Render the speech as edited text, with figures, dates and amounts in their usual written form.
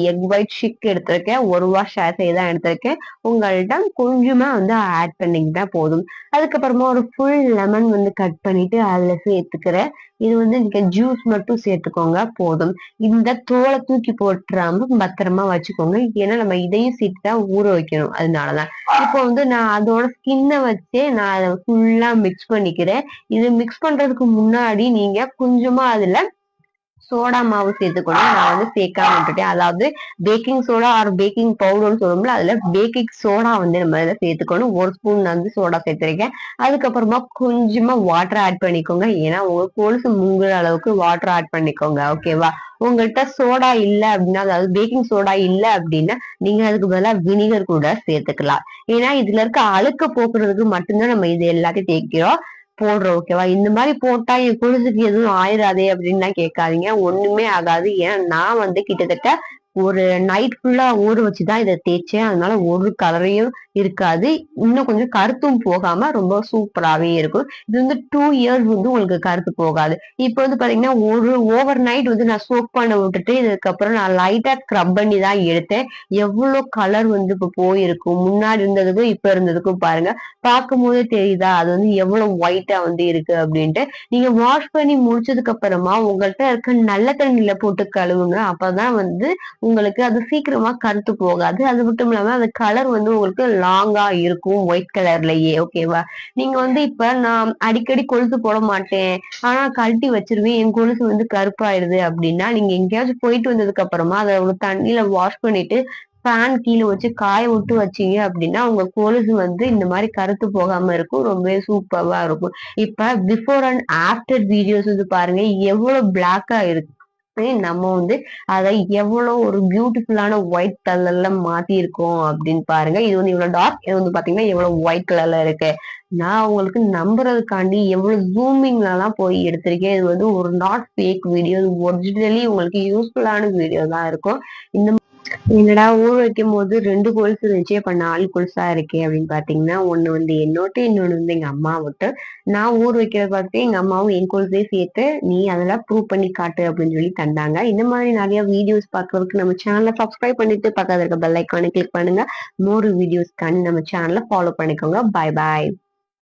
Egg white chic எடுத்திருக்கேன், ஒரு wash sachet தான் எடுத்திருக்கேன். உங்கள்ட்ட கொஞ்சமா வந்து ஆட் பண்ணிக்கிட்டா போதும். அதுக்கப்புறமா ஒரு ஃபுல் லெமன் வந்து கட் பண்ணிட்டு அதுல சேர்த்துக்கிறேன். இது வந்து நீங்க ஜூஸ் மட்டும் சேர்த்துக்கோங்க போதும். இந்த தோலை தூக்கி போட்டுறாம பத்திரமா வச்சுக்கோங்க. ஏன்னா நம்ம இதையும் சேர்த்து தான் ஊற வைக்கணும். அதனாலதான் இப்போ வந்து நான் அதோட ஸ்கின்னை வச்சே நான் அதை ஃபுல்லா மிக்ஸ் பண்ணிக்கிறேன். இது மிக்ஸ் பண்றதுக்கு முன்னாடி நீங்க கொஞ்சமா அதுல சோடா மாவு சேர்த்துக்கணும். நான் வந்து சேர்க்காம விட்டுட்டேன். அதாவது பேக்கிங் சோடா ஆர் பேக்கிங் பவுடர்னு சொல்லுவோம்ல, அதுல பேக்கிங் சோடா வந்து நம்ம இதுல சேர்த்துக்கணும். 1 ஸ்பூன் வந்து சோடா சேர்த்திருக்கேன். அதுக்கப்புறமா கொஞ்சமா வாட்டர் ஆட் பண்ணிக்கோங்க. ஏன்னா உங்க கொலுசு முங்குற அளவுக்கு வாட்டர் ஆட் பண்ணிக்கோங்க. ஓகேவா? உங்கள்கிட்ட சோடா இல்ல அப்படின்னா, அதாவது பேக்கிங் சோடா இல்ல அப்படின்னா நீங்க அதுக்கு பதிலா வினிகர் கூட சேர்த்துக்கலாம். ஏன்னா இதுல இருக்க அழுக்க போக்குறதுக்கு மட்டும்தான் நம்ம இது எல்லாத்தையும் தேய்க்கிறோம் போடுறோம். ஓகேவா? இந்த மாதிரி போட்டா என் கொலுசுக்கு எதுவும் ஆயிராதே அப்படின்னுலாம் கேட்காதீங்க. ஒண்ணுமே ஆகாது. ஏன்னா நான் வந்து கிட்டத்தட்ட ஒரு நைட் ஃபுல்லா ஊற வச்சுதான் இதை தேய்ச்சேன். அதனால ஒரு கலரையும் இருக்காது. இன்னும் கொஞ்சம் கருத்தும் போகாம ரொம்ப சூப்பராவே இருக்கும். இது வந்து 2 இயர்ஸ் வந்து உங்களுக்கு கருத்து போகாது. இப்ப வந்து பாத்தீங்கன்னா ஒரு ஓவர் நைட் வந்து நான் சோக் பண்ண விட்டுட்டு இதுக்கப்புறம் நான் லைட்டா ஸ்க்ரப் பண்ணி தான் எடுத்தேன். எவ்வளவு கலர் வந்து இப்ப போயிருக்கும். முன்னாடி இருந்ததுக்கும் இப்ப இருந்ததுக்கும் பாருங்க. பார்க்கும் போதே தெரியுதா அது வந்து எவ்வளவு ஒயிட்டா வந்து இருக்கு அப்படின்ட்டு. நீங்க வாஷ் பண்ணி முடிச்சதுக்கு அப்புறமா உங்கள்ட்ட இருக்க நல்ல தண்ணியில போட்டு கழுவுங்க. அப்பதான் வந்து உங்களுக்கு அது சீக்கிரமா கருத்து போகாது. அது மட்டும் இல்லாம அந்த கலர் வந்து உங்களுக்கு லாங்கா இருக்கும் ஒயிட் கலர்லயே. ஓகேவா? நீங்க வந்து இப்ப நான் அடிக்கடி கொலுசு போட மாட்டேன். ஆனா கழட்டி வச்சிருவேன். என் கொலுசு வந்து கருப்பாயிடுது அப்படின்னா, நீங்க எங்கேயாச்சும் போயிட்டு வந்ததுக்கு அப்புறமா அத ஒரு தண்ணியில வாஷ் பண்ணிட்டு ஃபேன் கீழ வச்சு காய விட்டு வச்சீங்க அப்படின்னா, உங்க கொலுசு வந்து இந்த மாரி கருத்து போகாம இருக்கும். ரொம்பவே சூப்பர்வா இருக்கும். இப்ப பிஃபோர் அண்ட் ஆஃப்டர் வீடியோஸ் வந்து பாருங்க எவ்வளவு பிளாக்கா இருக்கு. நம்ம வந்து அதை எவ்வளவு ஒரு பியூட்டிஃபுல்லான ஒயிட் கலர்ல மாத்திருக்கோம் அப்படின்னு பாருங்க. இது வந்து இவ்வளவு டார்க். இது வந்து பாத்தீங்கன்னா எவ்வளவு ஒயிட் கலர்ல இருக்கு. நான் உங்களுக்கு நம்புறதுக்காண்டி எவ்வளவு ஜூமிங்ல எல்லாம் போய் எடுத்திருக்கேன். இது வந்து ஒரு நாட் ஃபேக் வீடியோ. ஒரிஜினலி உங்களுக்கு யூஸ்ஃபுல்லான வீடியோ தான் இருக்கும். இந்த என்னடா ஊற வைக்கும்போது 2 கொலுசு இருந்துச்சு. அப்ப 4 கொலுசா இருக்கே அப்படின்னு பாத்தீங்கன்னா, ஒண்ணு வந்து என்னோட்டு, இன்னொன்னு வந்து எங்க அம்மாவோட்டு. நான் ஊற வைக்கிறத பார்த்துட்டு எங்க அம்மாவும் என் கொலுசையும் சேர்த்து, "நீ அதெல்லாம் ப்ரூவ் பண்ணி காட்டு" அப்படின்னு சொல்லி தந்தாங்க. இந்த மாதிரி நிறைய வீடியோஸ் பார்க்கறதுக்கு நம்ம சேனலை சப்ஸ்கிரைப் பண்ணிட்டு பக்கத்துல இருக்க பெல் ஐக்கானை கிளிக் பண்ணுங்க. மோர் வீடியோஸ்க்காண்டி நம்ம சேனலை ஃபாலோ பண்ணிக்கோங்க. பாய் பாய்.